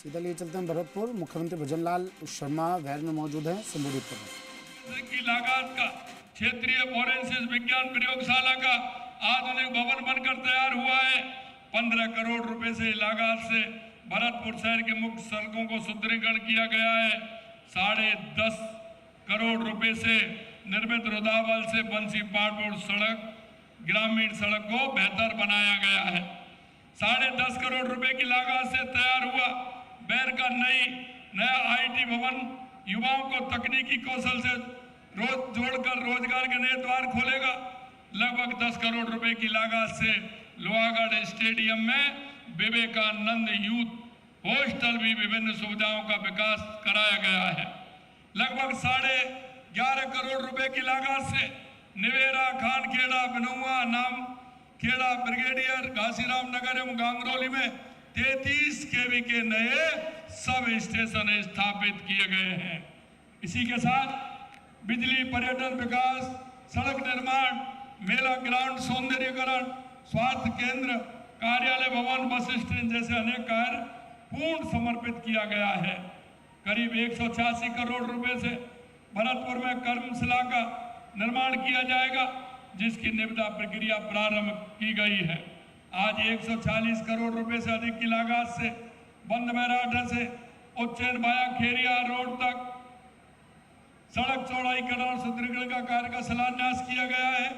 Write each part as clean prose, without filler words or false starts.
सीधा लिए चलते हैं भरतपुर। मुख्यमंत्री भजनलाल शर्मा वैर में मौजूद हैं, संबोधित कर रहे हैं। की लागत का क्षेत्रीय फोरेंसिक विज्ञान प्रयोगशाला का आधुनिक भवन बनकर तैयार हुआ है। 15 करोड़ रुपए से लागत से भरतपुर शहर के मुख्य सड़कों को सुदृढ़ीकरण किया गया है। 10.5 करोड़ रुपए से निर्मित रुदावल से बंसी पाटपुर सड़क ग्रामीण सड़क को बेहतर बनाया गया है। 10.5 करोड़ रुपए की लागत से तैयार हुआ बैर का नया आईटी भवन युवाओं को तकनीकी कौशल से जोड़कर रोजगार के नए द्वार खोलेगा। लगभग 10 करोड़ रुपए की लागत से लोहागढ़ स्टेडियम में विवेकानंद यूथ हॉस्टल भी विभिन्न सुविधाओं का विकास कराया गया है। लगभग 11.5 करोड़ रुपए की लागत से निवेरा, खानखेड़ा, बिनौआ, नाम खेड़ा, ब्रिगेडियर, घासीराम नगर एवं गांगरौली में 33 केवी के नए सब स्टेशन स्थापित किए गए हैं। इसी के साथ बिजली, पर्यटन विकास, सड़क निर्माण, मेला ग्राउंड सौंदर्यीकरण, स्वास्थ्य केंद्र, कार्यालय भवन, बस स्टैंड जैसे अनेक कार्य पूर्ण समर्पित किया गया है। करीब 186 करोड़ रुपए से भरतपुर में कर्मशिला का निर्माण किया जाएगा, जिसकी निविदा प्रक्रिया प्रारंभ की गई है। आज 140 करोड़ रुपए से अधिक की लागत से बंद मैराठा से उज्जैन वाया खेरिया रोड तक सड़क चौड़ाईकरण और सुदृढ़ीकरण का कार्य का शिलान्यास किया गया है।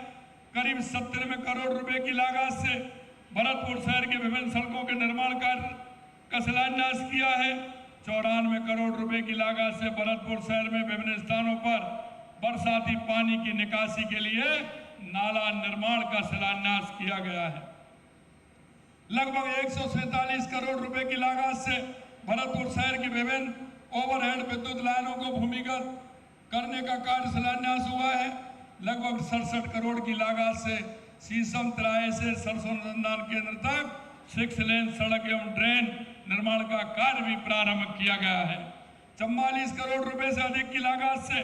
करीब 70 करोड़ रुपए की लागत से भरतपुर शहर के विभिन्न सड़कों के निर्माण कार्य का शिलान्यास किया है। 94 करोड़ रुपए की लागत से भरतपुर शहर में विभिन्न स्थानों पर बरसाती पानी की निकासी के लिए नाला निर्माण का शिलान्यास किया गया है। लगभग 147 करोड़ रुपए की लागत से भरतपुर शहर की विभिन्न ओवरहेड विद्युत लाइनों को भूमिगत करने का कार्य शिलान्यास हुआ है। लगभग 67 करोड़ की लागत से शीशम तिराहे से सरसों अनुसंधान केंद्र तक 6 लेन सड़क एवं ड्रेन निर्माण का कार्य भी प्रारंभ किया गया है। 44 करोड़ रुपए से अधिक की लागत से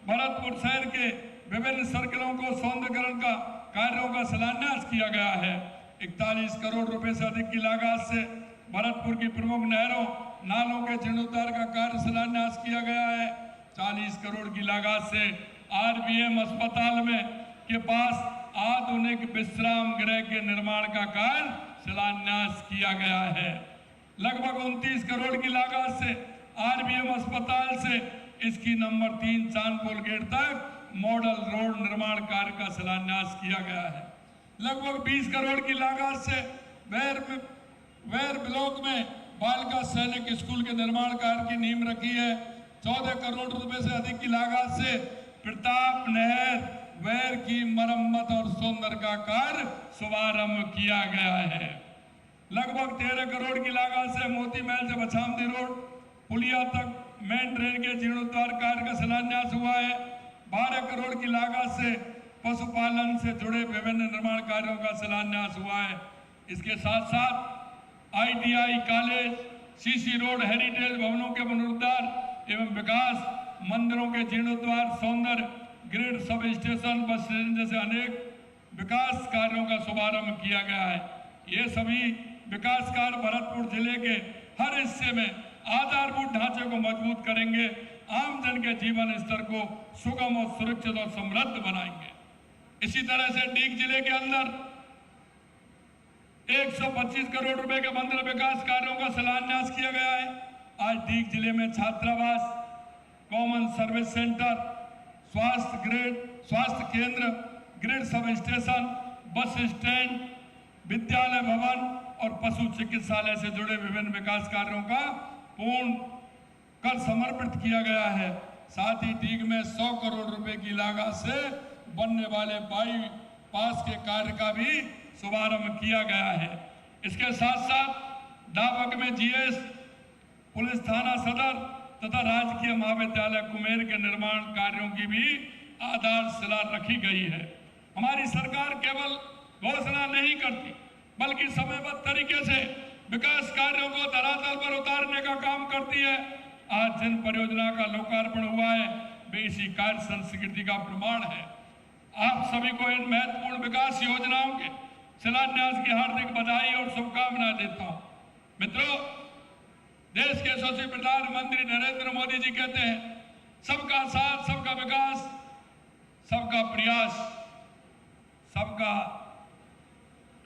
भरतपुर शहर के विभिन्न सर्किलों को सौंदर्यीकरण का कार्यों का शिलान्यास किया गया है। 41 करोड़ रुपए से अधिक की लागत से भरतपुर की प्रमुख नहरों नालों के जीर्णोद्धार का कार्य शिलान्यास किया गया है। 40 करोड़ की लागत से आरबीएम अस्पताल में के पास आधुनिक विश्राम गृह के निर्माण का कार्य शिलान्यास किया गया है। लगभग 29 करोड़ की लागत से आरबीएम अस्पताल से इसकी नंबर 3 चांदपोल गेट तक मॉडल रोड निर्माण कार्य का शिलान्यास किया गया है। लगभग 20 करोड़ की लागत से वैर ब्लॉक में बालिका सैनिक स्कूल के निर्माण कार्य की नींव रखी है। 14 करोड़ रुपए से अधिक की लागत से प्रताप नहर वैर की मरम्मत और सौंदर्य का कार्य शुभारंभ किया गया है। लगभग 13 करोड़ की लागत से मोती महल से बछामदी रोड पुलिया तक मेन ड्रेन के जीर्णोद्धार कार्य का शिलान्यास हुआ है। 12 करोड़ की लागत से पशुपालन से जुड़े विभिन्न निर्माण कार्यों का शिलान्यास हुआ है। इसके साथ साथ ITI college, CC road, heritage भवनों के पुनरुद्धार एवं विकास, मंदिरों के जीर्णोद्धार, सौंदर्य grid, sub station, bus stand जैसे अनेक विकास कार्यों का शुभारंभ किया गया है। ये सभी विकास कार्य भरतपुर जिले के हर हिस्से में आधारभूत ढांचे को मजबूत करेंगे, आम जन के जीवन स्तर को सुगम और सुरक्षित और समृद्ध बनाएंगे। इसी तरह से डीग जिले के अंदर 125 करोड़ रुपए के बंदर विकास कार्यों का शिलान्यास किया गया है। आज डीग जिले में छात्रावास, कॉमन सर्विस सेंटर, स्वास्थ्य केंद्र, grid sub station, bus stand, विद्यालय भवन और पशु चिकित्सालय से जुड़े विभिन्न विकास कार्यों का पूर्ण कर समर्पित किया गया है। साथ ही डीग में 100 करोड़ रुपए की लागत से बनने वाले बाईपास के कार्य का भी शुभारंभ किया गया है। इसके साथ साथ डाबक में जीएस, पुलिस थाना सदर तथा राजकीय महाविद्यालय कुमेर के निर्माण कार्यों की भी आधारशिला रखी गई है। हमारी सरकार केवल घोषणा नहीं करती, बल्कि समयबद्ध तरीके से विकास कार्यों को धरातल पर उतारने का काम करती है। आज जिन परियोजना का लोकार्पण हुआ है वे इसी कार्य संस्कृति का प्रमाण है। आप सभी को इन महत्वपूर्ण विकास योजनाओं के शिलान्यास की हार्दिक बधाई और शुभकामनाएं देता हूं। मित्रों, देश के यशस्वी प्रधानमंत्री नरेंद्र मोदी जी कहते हैं, सबका साथ, सबका विकास, सबका प्रयास, सबका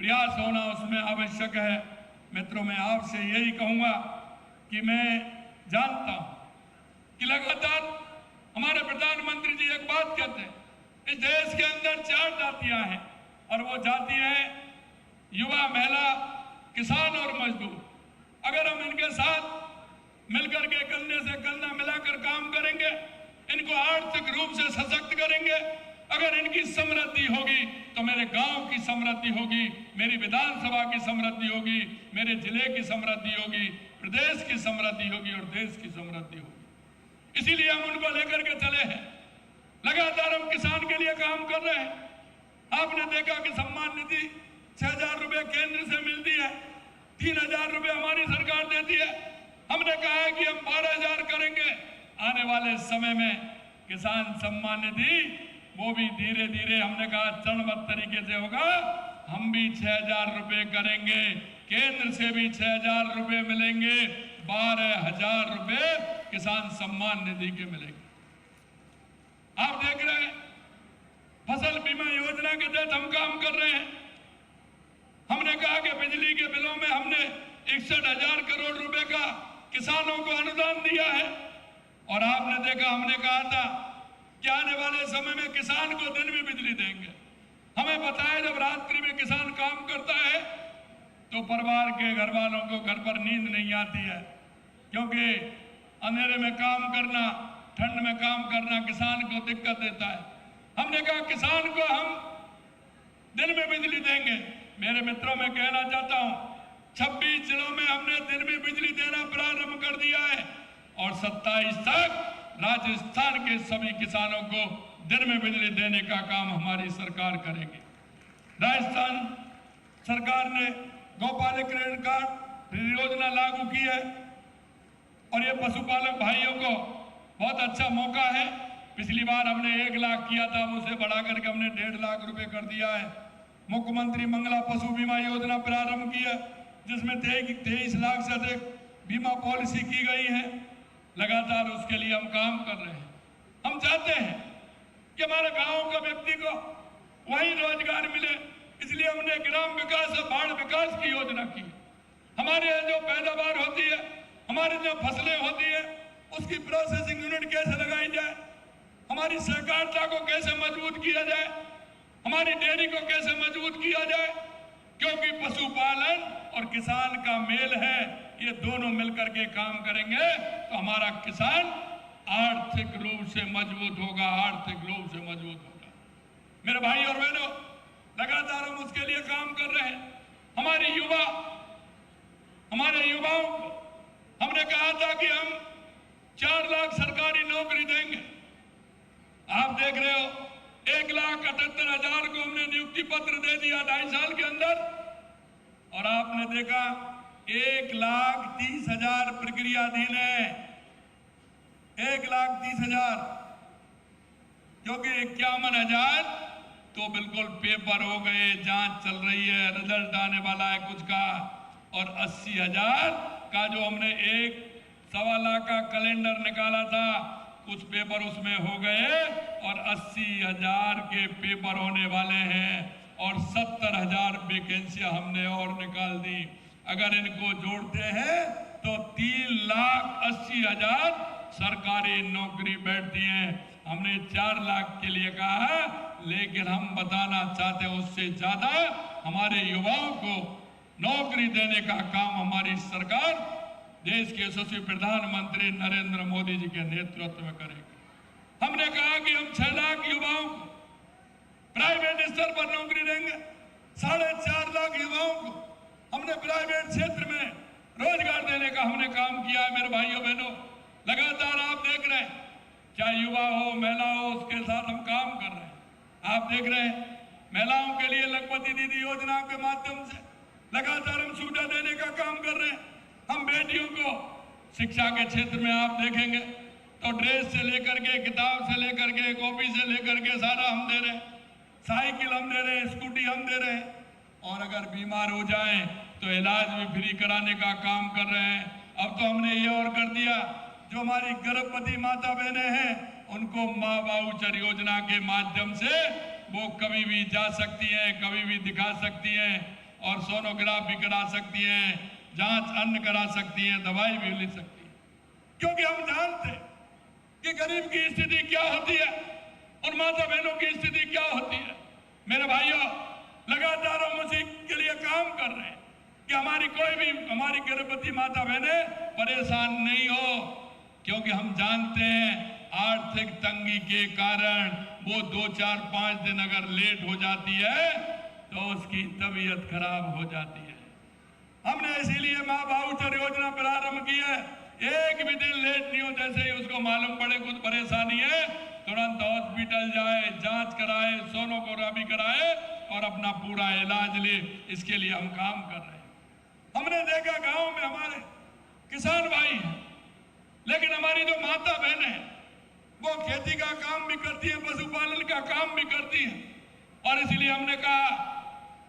प्रयास होना उसमें आवश्यक है। मित्रों, मैं आपसे यही कहूंगा कि मैं जानता हूं कि लगातार हमारे प्रधानमंत्री जी एक बात कहते हैं, इस देश के अंदर 4 जातियां हैं और वो जाति है युवा, महिला, किसान और मजदूर। अगर हम इनके साथ मिलकर के कंधे से कंधा मिलाकर काम करेंगे, इनको आर्थिक रूप से सशक्त करेंगे, अगर इनकी समृद्धि होगी तो मेरे गांव की समृद्धि होगी, मेरी विधानसभा की समृद्धि होगी, मेरे जिले की समृद्धि होगी, प्रदेश की समृद्धि होगी और देश की समृद्धि होगी। इसीलिए हम उनको लेकर के चले हैं। लगातार हम किसान के लिए काम कर रहे हैं। आपने देखा कि सम्मान निधि 6,000 रुपए केंद्र से मिलती है, 3,000 रुपए हमारी सरकार देती है। हमने कहा है कि हम 12,000 करेंगे। आने वाले समय में किसान सम्मान निधि वो भी धीरे धीरे, हमने कहा चरणबद्ध तरीके से होगा। हम भी 6,000 रुपए करेंगे, केंद्र से भी 6,000 रुपए मिलेंगे, 12,000 रुपए किसान सम्मान निधि के मिलेंगे। आप देख रहे हैं फसल बीमा योजना के तहत हम काम कर रहे हैं। हमने कहा कि बिजली के बिलों में हमने 61,000 करोड़ रुपए का किसानों को अनुदान दिया है। और आपने देखा, हमने कहा था कि आने वाले समय में किसान को दिन में बिजली देंगे। हमें पता है जब रात्रि में किसान काम करता है तो परिवार के घर वालों को घर पर नींद नहीं आती है, क्योंकि अंधेरे में काम करना, ठंड में काम करना किसान को दिक्कत देता है। हमने कहा किसान को हम दिन में बिजली देंगे। मेरे मित्रों, मैं कहना चाहता हूं 26 जिलों में हमने दिन में बिजली देना प्रारंभ कर दिया है और 27 तक राजस्थान के सभी किसानों को दिन में बिजली देने का काम हमारी सरकार करेगी। राजस्थान सरकार ने गौपालक क्रेडिट कार्ड योजना लागू की है और ये पशुपालक भाइयों को बहुत अच्छा मौका है। पिछली बार हमने 1 लाख किया था, उसे बढ़ा करके हमने 1.5 लाख रुपए कर दिया है। मुख्यमंत्री मंगला पशु बीमा योजना प्रारंभ की है, जिसमें 23 लाख से अधिक बीमा पॉलिसी की गई है। लगातार उसके लिए हम काम कर रहे हैं। हम चाहते हैं कि हमारे गांव का व्यक्ति को वही रोजगार मिले, इसलिए हमने ग्राम विकास और बाढ़ विकास की योजना की। हमारे यहाँ जो पैदावार होती है, हमारी जो फसलें होती है, उसकी प्रोसेसिंग यूनिट कैसे लगाई जाए, हमारी सहकारिता को कैसे मजबूत किया जाए, हमारी डेयरी को कैसे मजबूत किया जाए, क्योंकि पशुपालन और किसान का मेल है। ये दोनों मिलकर के काम करेंगे तो हमारा किसान आर्थिक रूप से मजबूत होगा, आर्थिक रूप से मजबूत होगा। मेरे भाई और बहनों, लगातार हम उसके लिए काम कर रहे हैं। हमारे युवाओं को हमने कहा था कि हम 4 लाख सरकारी नौकरी देंगे। आप देख रहे हो 1,78,000 को हमने नियुक्ति पत्र दे दिया 2.5 साल के अंदर। और आपने देखा 1,30,000 प्रक्रियाधीन है, 1,30,000, क्योंकि 51,000 तो बिल्कुल पेपर हो गए, जांच चल रही है, रिजल्ट आने वाला है कुछ का। और 80,000 का जो हमने 1.25 लाख का कैलेंडर निकाला था, कुछ पेपर उसमें हो गए और 80,000 के पेपर होने वाले हैं और 70,000 वैकेंसियां हमने और निकाल दी। अगर इनको जोड़ते हैं तो 3,80,000 सरकारी नौकरी बैठती हैं। हमने 4 लाख के लिए कहा है, लेकिन हम बताना चाहते हैं उससे ज्यादा हमारे युवाओं को नौकरी देने का काम हमारी सरकार देश के यशस्वी प्रधानमंत्री नरेंद्र मोदी जी के नेतृत्व में करेगी। हमने कहा कि हम 6 लाख युवाओं को प्राइवेट स्तर पर नौकरी देंगे, 4.5 लाख युवाओं को हमने प्राइवेट क्षेत्र में रोजगार देने का हमने काम किया है। मेरे भाइयों बहनों, लगातार आप देख रहे हैं, चाहे युवा हो, महिला हो, उसके साथ हम काम कर रहे हैं। आप देख रहे हैं महिलाओं के लिए लखपति दीदी योजना के माध्यम से लगातार हम सुविधा देने का काम कर रहे हैं। हम बेटियों को शिक्षा के क्षेत्र में आप देखेंगे तो ड्रेस से लेकर के, किताब से लेकर के, कॉपी से लेकर के सारा हम दे रहे हैं। साइकिल हम दे रहे हैं, स्कूटी हम दे रहे हैं। और अगर बीमार हो जाए तो इलाज भी फ्री कराने का काम कर रहे हैं। अब तो हमने ये और कर दिया, जो हमारी गर्भवती माता बहनें हैं उनको माँ वाउचर योजना के माध्यम से वो कभी भी जा सकती हैं, कभी भी दिखा सकती हैं और सोनोग्राफ भी करा सकती हैं, जांच अन्य करा सकती हैं, दवाई भी ले सकती हैं। क्योंकि हम जानते हैं कि गरीब की स्थिति क्या होती है और माता बहनों की स्थिति क्या होती है। मेरे भाइयों, लगातार हम उसी के लिए काम कर रहे हैं कि हमारी गर्भवती माता बहनें परेशान नहीं हो, क्योंकि हम जानते हैं आर्थिक तंगी के कारण वो 2, 4, 5 दिन अगर लेट हो जाती है तो उसकी तबीयत खराब हो जाती है। हमने इसीलिए माँ वाउचर योजना प्रारंभ की है। एक भी दिन लेट नहीं हो, जैसे ही उसको मालूम पड़े कुछ परेशानी है तुरंत हॉस्पिटल जाए, जांच कराए, सोनोग्राफी कराए और अपना पूरा इलाज ले। इसके लिए हम काम कर रहे हैं। हमने देखा गांव में हमारे किसान भाई हैं, लेकिन हमारी जो माता बहन है वो खेती का काम भी करती है, पशुपालन का काम भी करती है, और इसलिए हमने कहा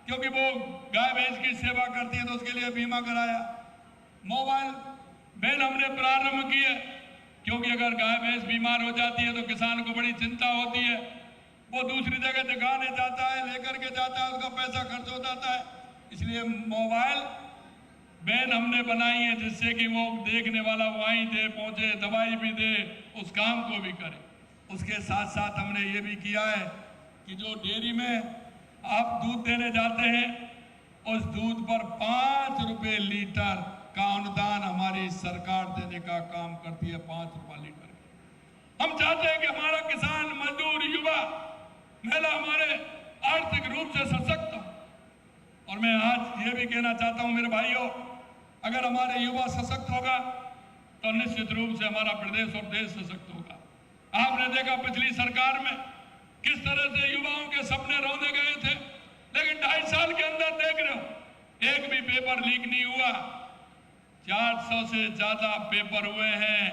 क्योंकि वो गाय भैंस की सेवा करती है तो उसके लिए बीमा कराया। मोबाइल वैन हमने प्रारंभ की है, क्योंकि अगर गाय भैंस बीमार हो जाती है तो किसान को बड़ी चिंता होती है, वो दूसरी जगह दिखाने जाता है, लेकर के जाता है, उसका पैसा खर्च हो जाता है। इसलिए मोबाइल वैन हमने बनाई है जिससे कि वो देखने वाला वहीं दे पहुंचे, दवाई भी दे, उस काम को भी करे। उसके साथ साथ हमने ये भी किया है कि जो डेयरी में आप दूध देने जाते हैं उस दूध पर 5 रुपए लीटर का अनुदान हमारी सरकार देने का काम करती है, 5 रुपए लीटर। हम चाहते हैं कि हमारा किसान, मजदूर, युवा, महिला हमारे आर्थिक रूप से सशक्त हो। और मैं आज ये भी कहना चाहता हूं मेरे भाइयों, अगर हमारे युवा सशक्त होगा तो निश्चित रूप से हमारा प्रदेश और देश सशक्त होगा। आपने देखा पिछली सरकार में किस तरह से युवाओं के सपने रौंदे गए थे, लेकिन 2.5 साल के अंदर देख रहे हो एक भी पेपर लीक नहीं हुआ। 400 से ज्यादा पेपर हुए हैं,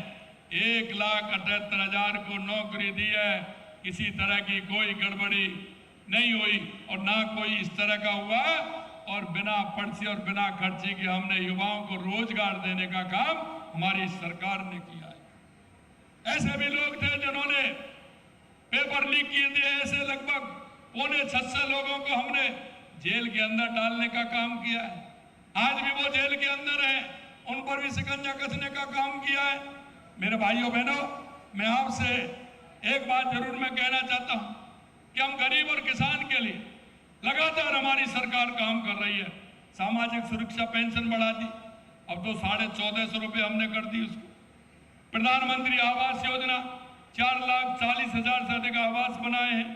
1,78,000 को नौकरी दी है, किसी तरह की कोई गड़बड़ी नहीं हुई और ना कोई इस तरह का हुआ, और बिना पर्ची और बिना खर्ची के हमने युवाओं को रोजगार देने का काम हमारी सरकार ने किया है। ऐसे भी लोग थे जिन्होंने पेपर लीक किए थे, ऐसे लगभग 650 लोगों को हमने जेल के अंदर डालने का काम किया है। आज भी वो जेल के अंदर हैं, उन पर भी शिकंजा कसने का काम किया है। मेरे भाइयों बहनों, मैं आपसे एक बात जरूर मैं कहना चाहता हूं कि हम गरीब और किसान के लिए लगातार हमारी सरकार काम कर रही है। सामाजिक सुरक्षा पेंशन बढ़ा दी, अब तो 1450 रुपये हमने कर दी उसको। प्रधानमंत्री आवास योजना 4,40,000 से अधिक आवास बनाए हैं।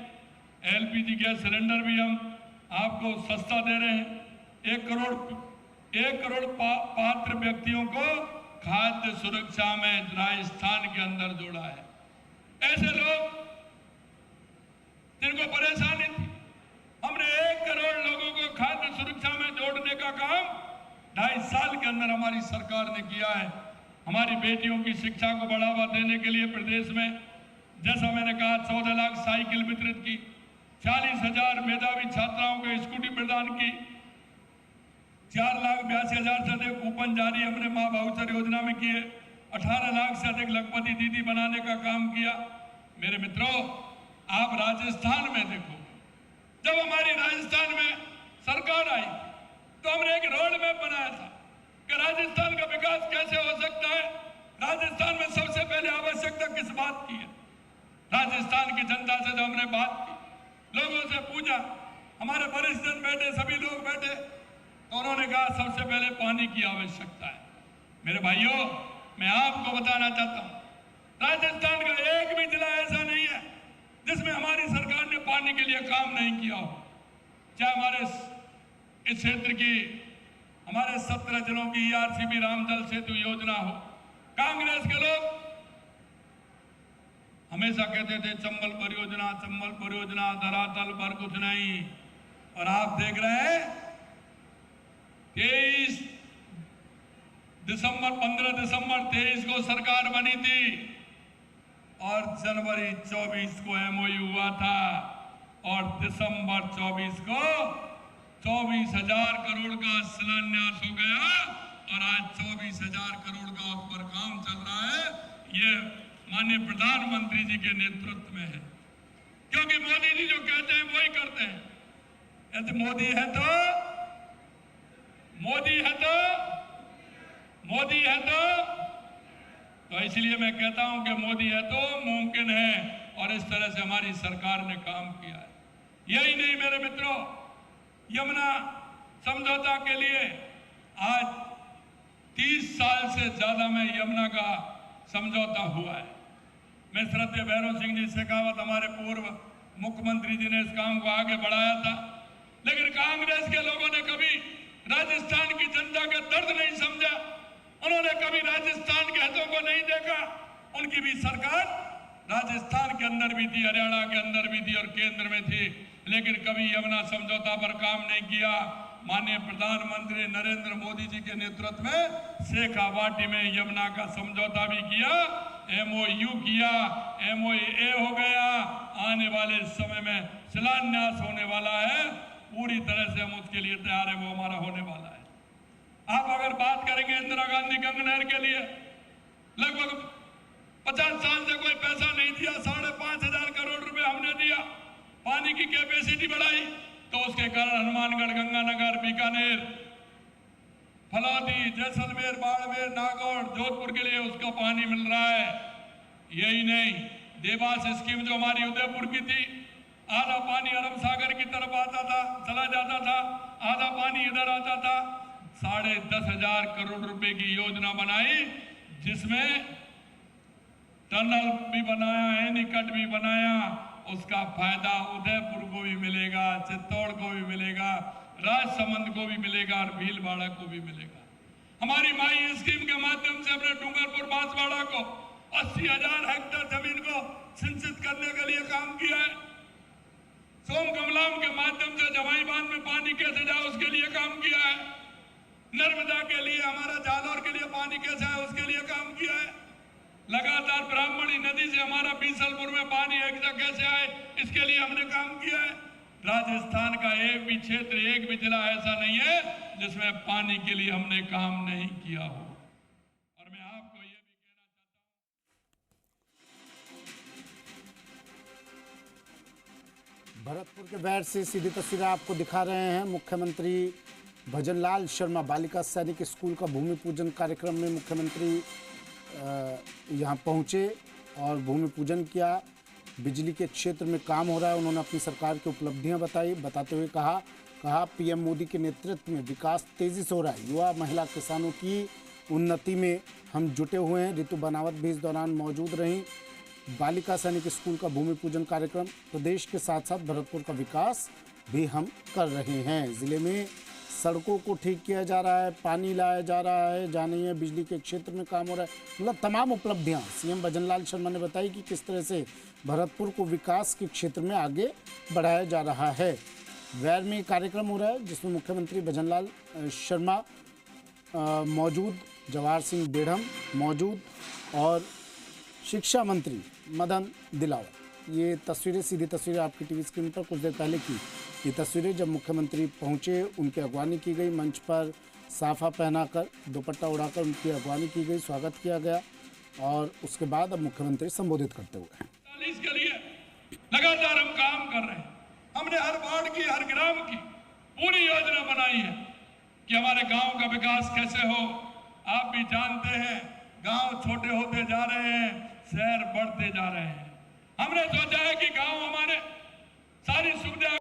LPG गैस सिलेंडर भी हम आपको सस्ता दे रहे हैं। 1 करोड़ पात्र व्यक्तियों को खाद्य सुरक्षा में राजस्थान के अंदर जोड़ा है। ऐसे लोग जिनको परेशानी थी, हमने 1 करोड़ लोगों को खाद्य सुरक्षा में जोड़ने का काम 2.5 साल के अंदर हमारी सरकार ने किया है। हमारी बेटियों की शिक्षा को बढ़ावा देने के लिए प्रदेश में, जैसा मैंने कहा, 14 लाख साइकिल वितरित की, 40,000 मेधावी छात्राओं को स्कूटी प्रदान की, 4,82,000 से अधिक कूपन जारी हमने माँ वाउचर योजना में किए, 18 लाख से अधिक लखपति दीदी बनाने का काम किया। मेरे मित्रों, आप राजस्थान में देखो, जब हमारी राजस्थान में सरकार आई तो हमने एक रोड मैप बनाया था कि राजस्थान का विकास कैसे हो सकता है। राजस्थान में सबसे पहले आवश्यकता किस बात की है? राजस्थान की जनता से जब हमने बात की, लोगों से पूछा, हमारे वरिष्ठ जन बैठे, सभी लोग बैठे, तो उन्होंने कहा सबसे पहले पानी की आवश्यकता है। मेरे भाइयों, मैं आपको बताना चाहता हूं, राजस्थान का एक भी जिला ऐसा नहीं है जिसमें हमारी सरकार ने पानी के लिए काम नहीं किया हो। चाहे हमारे इस क्षेत्र की, हमारे 17 जिलों की ERCB राम जल सेतु योजना हो। कांग्रेस के लोग हमेशा कहते थे चंबल परियोजना, धरातल पर कुछ नहीं, और आप देख रहे हैं 15 दिसंबर 23 को सरकार बनी थी और जनवरी 24 को MOU हुआ था, और दिसंबर 24 को 24,000 करोड़ का शिलान्यास हो गया और आज 24,000 करोड़ का उस पर काम चल रहा है। ये माननीय प्रधानमंत्री जी के नेतृत्व में है, क्योंकि मोदी जी जो कहते हैं वही करते हैं। यदि मोदी है तो इसलिए मैं कहता हूं कि मोदी है तो मुमकिन है, और इस तरह से हमारी सरकार ने काम किया है। यही नहीं मेरे मित्रों, यमुना समझौता के लिए आज 30 साल से ज्यादा में यमुना का समझौता हुआ है। मैं श्रद्धेय भैरव सिंह जी शेखावत हमारे पूर्व मुख्यमंत्री जी ने इस काम को आगे बढ़ाया था, लेकिन कांग्रेस के लोगों ने कभी राजस्थान की जनता का दर्द नहीं समझा। उन्होंने कभी राजस्थान के हितों को नहीं देखा। उनकी भी सरकार राजस्थान के अंदर भी थी, हरियाणा के अंदर भी थी और केंद्र में थी, लेकिन कभी यमुना समझौता पर काम नहीं किया। माननीय प्रधानमंत्री नरेंद्र मोदी जी के नेतृत्व में शेखावाटी में यमुना का समझौता भी किया, MOU किया, MOA हो गया। आने वाले समय में शिलान्यास होने वाला है। पूरी तरह से हम उसके लिए तैयार है, वो हमारा होने वाला है। आप अगर बात करेंगे इंदिरा गांधी गंगा नहर के लिए लगभग 50 साल से कोई पैसा नहीं दिया, 5,500 करोड़ रुपए हमने दिया, पानी की कैपेसिटी बढ़ाई, तो उसके कारण हनुमानगढ़, गंगानगर, बीकानेर, फलौदी, जैसलमेर, बाड़मेर, नागौर, जोधपुर के लिए उसका पानी मिल रहा है। यही नहीं, देवास स्कीम जो हमारी उदयपुर की थी, आधा पानी अरब सागर की तरफ आता था, चला जाता था, आधा पानी इधर आता था। 10,500 करोड़ रुपए की योजना बनाई, जिसमें टनल भी बनाया, एनीकट भी बनाया। उसका फायदा उदयपुर को भी मिलेगा, चित्तौड़ को भी मिलेगा, राजसमंद को भी मिलेगा और भीलवाड़ा को भी मिलेगा। हमारी माई स्कीम के माध्यम से अपने डूंगरपुर बांसवाड़ा को 80,000 हेक्टेयर जमीन को सिंचित करने के लिए काम किया है। सोम कमलाम के माध्यम से जवाई बांध में पानी कैसे जाए उसके लिए काम किया है। नर्मदा के लिए, हमारा जालौर के लिए पानी कैसे आए उसके लिए काम किया है। लगातार ब्राह्मणी नदी से हमारा बीसलपुर में पानी एक जगह कैसे आए, इसके लिए हमने काम किया है। राजस्थान का एक भी क्षेत्र, एक भी जिला ऐसा नहीं है जिसमें पानी के लिए हमने काम नहीं किया हो। और मैं आपको ये भी कहना चाहता हूं, भरतपुर के बैर से सीधी तस्वीरें आपको दिखा रहे हैं। मुख्यमंत्री भजनलाल शर्मा बालिका सैनिक स्कूल का भूमि पूजन कार्यक्रम में मुख्यमंत्री यहाँ पहुँचे और भूमि पूजन किया। बिजली के क्षेत्र में काम हो रहा है, उन्होंने अपनी सरकार की उपलब्धियां बताते हुए कहा पीएम मोदी के नेतृत्व में विकास तेज़ी से हो रहा है। युवा महिला किसानों की उन्नति में हम जुटे हुए हैं। ऋतु बनावत भी इस दौरान मौजूद रहीं। बालिका सैनिक स्कूल का भूमि पूजन कार्यक्रम, प्रदेश के साथ साथ भरतपुर का विकास भी हम कर रहे हैं। ज़िले में सड़कों को ठीक किया जा रहा है, पानी लाया जा रहा है, जानिए बिजली के क्षेत्र में काम हो रहा है। मतलब तमाम उपलब्धियां सीएम भजनलाल शर्मा ने बताई कि किस तरह से भरतपुर को विकास के क्षेत्र में आगे बढ़ाया जा रहा है। वैर में कार्यक्रम हो रहा है जिसमें मुख्यमंत्री भजनलाल शर्मा मौजूद, जवाहर सिंह बेढ़म मौजूद और शिक्षा मंत्री मदन दिलावर। ये तस्वीरें, सीधी तस्वीरें आपकी टीवी स्क्रीन पर कुछ देर पहले की ये तस्वीरें जब मुख्यमंत्री पहुंचे, उनकी अगवानी की गई। मंच पर साफा पहनाकर, दुपट्टा उड़ाकर उनकी अगवानी की गई, स्वागत किया गया और उसके बाद अब मुख्यमंत्री संबोधित करते हुए के लिए लगातार हम काम कर रहे हैं। हमने हर वार्ड की, हर ग्राम की पूरी योजना बनाई है कि हमारे गांव का विकास कैसे हो। आप भी जानते हैं, गांव छोटे होते जा रहे हैं, शहर बढ़ते जा रहे हैं। हमने सोचा है कि गांव हमारे सारी सुविधा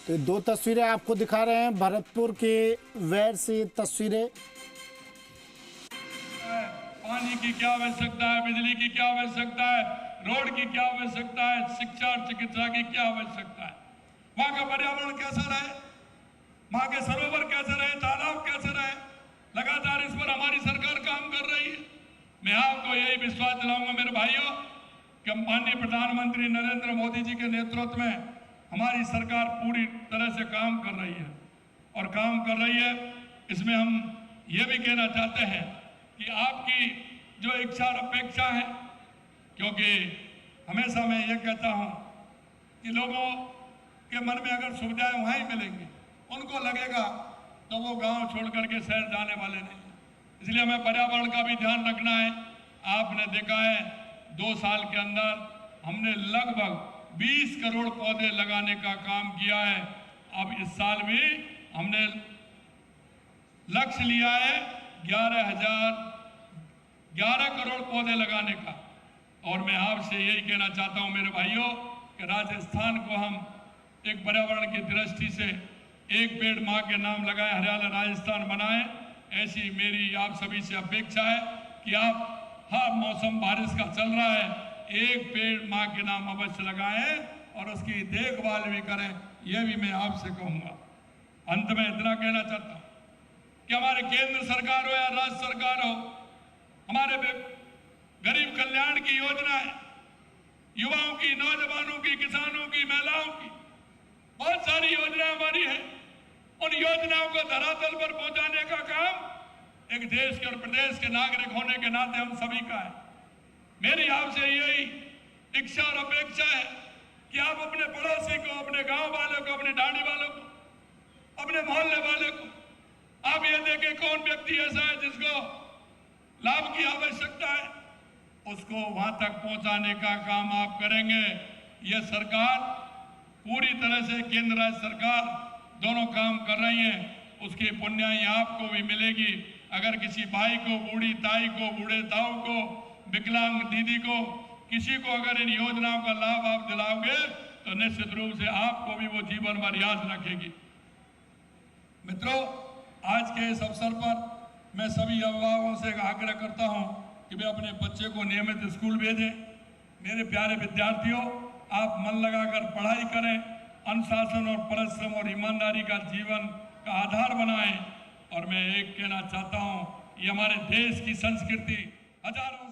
तो ये दो तस्वीरें आपको दिखा रहे हैं भरतपुर के वैर से तस्वीरें। पानी की क्या आवश्यकता है, बिजली की क्या आवश्यकता है, रोड की क्या आवश्यकता है, शिक्षा और चिकित्सा की क्या आवश्यकता है, वहाँ का पर्यावरण कैसा रहे, वहाँ के सरोवर कैसे रहे, तालाब कैसे रहे। लगातार इस पर हमारी सरकार काम कर रही है। मैं आपको यही विश्वास दिलाऊंगा मेरे भाइयों कि माननीय प्रधानमंत्री नरेंद्र मोदी जी के नेतृत्व में हमारी सरकार पूरी तरह से काम कर रही है और काम कर रही है। इसमें हम ये भी कहना चाहते हैं कि आपकी जो इच्छा और अपेक्षा है, क्योंकि हमेशा मैं ये कहता हूं कि लोगों के मन में अगर सुविधाएं वहाँ ही मिलेंगी, उनको लगेगा तो वो गांव छोड़ करके शहर जाने वाले नहीं। इसलिए हमें पर्यावरण का भी ध्यान रखना है। आपने देखा है 2 साल के अंदर हमने लगभग 20 करोड़ पौधे लगाने का काम किया है। अब इस साल भी हमने लक्ष्य लिया है 11 करोड़ पौधे लगाने का। और मैं आपसे यही कहना चाहता हूं मेरे भाइयों कि राजस्थान को हम एक पर्यावरण की दृष्टि से एक पेड़ मां के नाम लगाए, हरियाणा राजस्थान बनाए। ऐसी मेरी आप सभी से अपेक्षा है कि आप हर मौसम बारिश का चल रहा है, एक पेड़ मां के नाम अवश्य लगाएं और उसकी देखभाल भी करें। यह भी मैं आपसे कहूंगा। अंत में इतना कहना चाहता हूं कि हमारे केंद्र सरकार हो या राज्य सरकार हो, हमारे गरीब कल्याण की योजनाएं, युवाओं की, नौजवानों की, किसानों की, महिलाओं की, बहुत सारी योजनाएं हमारी है। उन योजनाओं को धरातल पर पहुंचाने का काम एक देश के और प्रदेश के नागरिक होने के नाते हम सभी का है। मेरी आपसे यही इच्छा और अपेक्षा है कि आप अपने पड़ोसी को, अपने गांव वाले को, अपने ढाणी वालों को, अपने मोहल्ले वाले को आप ये देखें कौन व्यक्ति ऐसा है जिसको लाभ की आवश्यकता है, उसको वहां तक पहुंचाने का काम आप करेंगे। यह सरकार पूरी तरह से, केंद्र राज्य सरकार दोनों काम कर रही है, उसकी पुण्याई आपको भी मिलेगी। अगर किसी भाई को, बूढ़ी ताई को, बूढ़े ताऊ को, विकलांग दीदी को, किसी को अगर इन योजनाओं का लाभ आप दिलाओगे तो निश्चित रूप से आपको भी वो जीवन भर याद रखेगी। मित्रों, आज के इस अवसर पर मैं सभी अभिभावकों से आग्रह करता हूं कि वे अपने बच्चे को नियमित स्कूल भेजें। मेरे प्यारे विद्यार्थियों, आप मन लगाकर पढ़ाई करें, अनुशासन और परिश्रम और ईमानदारी का जीवन का आधार बनाएं। और मैं एक कहना चाहता हूं, ये हमारे देश की संस्कृति हजारों